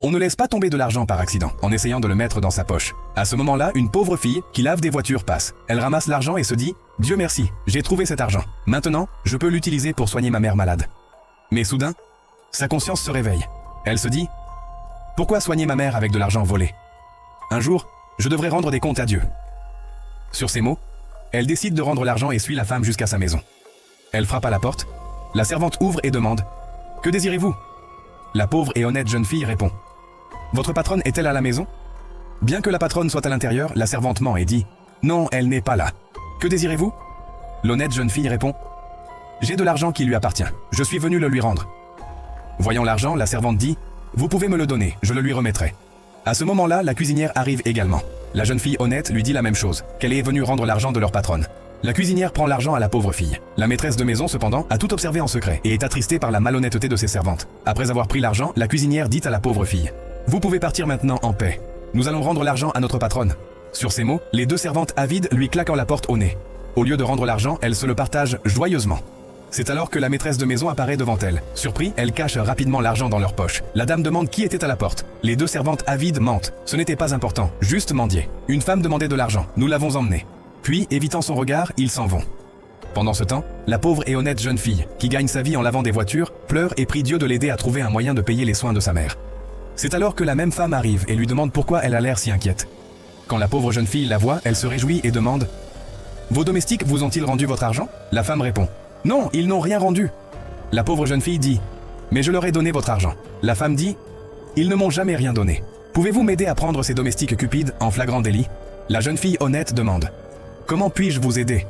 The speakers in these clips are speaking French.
On ne laisse pas tomber de l'argent par accident, en essayant de le mettre dans sa poche. À ce moment-là, une pauvre fille, qui lave des voitures, passe. Elle ramasse l'argent et se dit « Dieu merci, j'ai trouvé cet argent. Maintenant, je peux l'utiliser pour soigner ma mère malade. » Mais soudain, sa conscience se réveille. Elle se dit « Pourquoi soigner ma mère avec de l'argent volé? Un jour, je devrais rendre des comptes à Dieu. » Sur ces mots, elle décide de rendre l'argent et suit la femme jusqu'à sa maison. Elle frappe à la porte. La servante ouvre et demande « Que désirez-vous » La pauvre et honnête jeune fille répond « Votre patronne est-elle à la maison ?» Bien que la patronne soit à l'intérieur, la servante ment et dit « Non, elle n'est pas là. Que désirez-vous » L'honnête jeune fille répond « J'ai de l'argent qui lui appartient. Je suis venu le lui rendre. » Voyant l'argent, la servante dit « Vous pouvez me le donner, je le lui remettrai. » À ce moment-là, la cuisinière arrive également. La jeune fille honnête lui dit la même chose, qu'elle est venue rendre l'argent de leur patronne. La cuisinière prend l'argent à la pauvre fille. La maîtresse de maison, cependant, a tout observé en secret et est attristée par la malhonnêteté de ses servantes. Après avoir pris l'argent, la cuisinière dit à la pauvre fille « Vous pouvez partir maintenant en paix. Nous allons rendre l'argent à notre patronne. » Sur ces mots, les deux servantes avides lui claquent la porte au nez. Au lieu de rendre l'argent, elles se le partagent joyeusement. C'est alors que la maîtresse de maison apparaît devant elle. Surpris, elle cache rapidement l'argent dans leur poche. La dame demande qui était à la porte. Les deux servantes avides mentent. Ce n'était pas important, juste mendier. Une femme demandait de l'argent. Nous l'avons emmenée. Puis, évitant son regard, ils s'en vont. Pendant ce temps, la pauvre et honnête jeune fille, qui gagne sa vie en lavant des voitures, pleure et prie Dieu de l'aider à trouver un moyen de payer les soins de sa mère. C'est alors que la même femme arrive et lui demande pourquoi elle a l'air si inquiète. Quand la pauvre jeune fille la voit, elle se réjouit et demande « Vos domestiques vous ont-ils rendu votre argent ?» La femme répond « Non, ils n'ont rien rendu. » La pauvre jeune fille dit « Mais je leur ai donné votre argent. » La femme dit « Ils ne m'ont jamais rien donné. Pouvez-vous m'aider à prendre ces domestiques cupides en flagrant délit ?» La jeune fille honnête demande « Comment puis-je vous aider ?»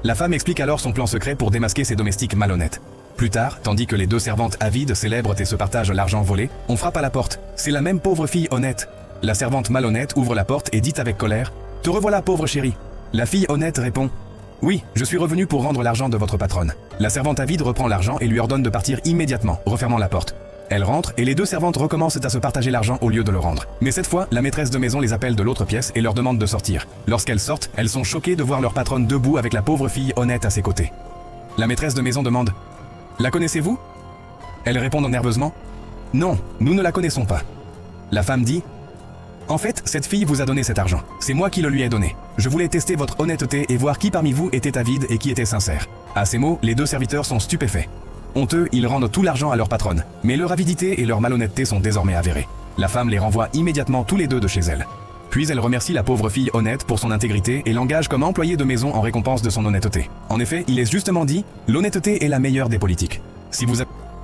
La femme explique alors son plan secret pour démasquer ses domestiques malhonnêtes. Plus tard, tandis que les deux servantes avides célèbrent et se partagent l'argent volé, on frappe à la porte. C'est la même pauvre fille honnête. La servante malhonnête ouvre la porte et dit avec colère « Te revoilà, pauvre chérie. » La fille honnête répond « Oui, je suis revenue pour rendre l'argent de votre patronne. » La servante avide reprend l'argent et lui ordonne de partir immédiatement, refermant la porte. Elle rentre et les deux servantes recommencent à se partager l'argent au lieu de le rendre. Mais cette fois, la maîtresse de maison les appelle de l'autre pièce et leur demande de sortir. Lorsqu'elles sortent, elles sont choquées de voir leur patronne debout avec la pauvre fille honnête à ses côtés. La maîtresse de maison demande « La connaissez-vous » Elles répondent nerveusement « Non, nous ne la connaissons pas. » La femme dit « En fait, cette fille vous a donné cet argent. C'est moi qui le lui ai donné. Je voulais tester votre honnêteté et voir qui parmi vous était avide et qui était sincère. » À ces mots, les deux serviteurs sont stupéfaits. Honteux, ils rendent tout l'argent à leur patronne. Mais leur avidité et leur malhonnêteté sont désormais avérées. La femme les renvoie immédiatement tous les deux de chez elle. Puis elle remercie la pauvre fille honnête pour son intégrité et l'engage comme employée de maison en récompense de son honnêteté. En effet, il est justement dit « L'honnêteté est la meilleure des politiques. » Si vous